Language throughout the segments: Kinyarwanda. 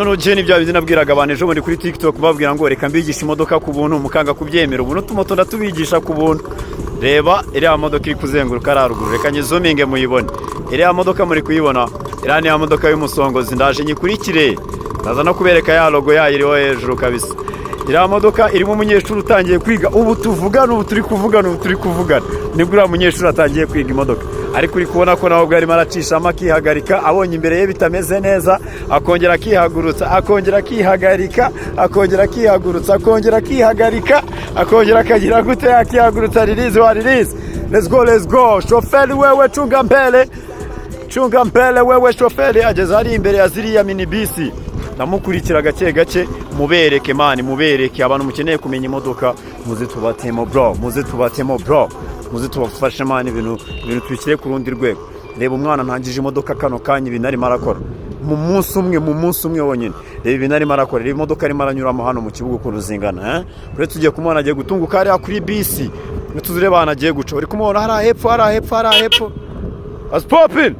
None uje ni bya bizi nabwiraga abantu ejo muri kuri TikTok babwira ngo reka mbigisha imodoka ku buntu mukanga kubyemera ubu n'utumoto ndatubigisha ku buntu. Reba iriya modoka iri kuzenguruka araruguru reka nyizominge muyibone. Iriya modoka muri kuyibona iriya ni ya modoka y'umusongozi ndaje nyikurikire ndaza no kubereka ya logo yayo iriho hejuru kabisa. Iriya modoka irimo umunyeshuri utangiye kwiga ubu turi kuvugana nibwo uriya munyeshuri atangiye kwiga imodoka ariko uri kubona ko nawe arimo aracishamo akihagarika abonye imbere ye bitameze neza akongera akihagurutsa akongera akihagarika akongera akihagurutsa akongera akihagarika akongera akagira gute akihagurutsa release let's go shoferi wewe chunga mbele wewe shoferi ageze ari imbere ya ziriya minibisi ndamukurikira gake mubereke mani mubereke abantu mukeneye kumenya imodoka muze tubatemo bro muze tubafashe mani ibintu twishyire ku rundi rwego. Reba umwana ntangije imodoka kano kanya ibintu arimo arakora mu munsi umwe wonyine. Reba ibintu arimo arakora reba imodoka arimo aranyuramo hano mu kibuga ukuntu zingana kure tugiye kumubona agiye gutunguka hariya kuri bisi tuzireba ahantu agiye guca uri kumubona hariya hepfo as popping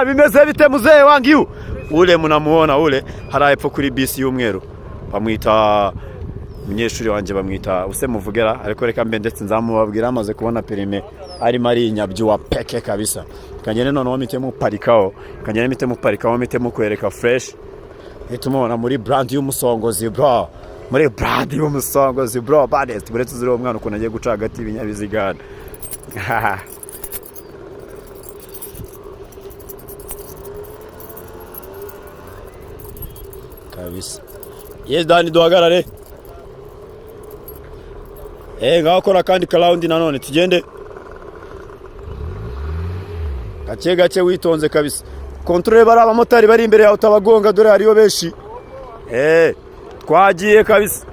bimeze bite muzee wangiu ule munamuona ule hariya hepfo kuri bisi y'umweru bamwita umunyeshuri wanje bamwita use muvugera ariko reka mbe ndetse nzamubabwira amaze kubona perime arimo ari inyabyuwa peke kabisa kanyene noneho mitemo parikaho mitemo kwereka fresh etumona muri brand y'umusongozi bro baddest bure tuzire umwana ukuntu agiye guca hagati ibinyabizigana kabisa. Yes Dani duhagarare ngakora kandi kalaundi nanone tugende gake witonze kabisa control bara abamotari bari imbere yawe utabagonga dore hariyo benshi twagiye kabisa.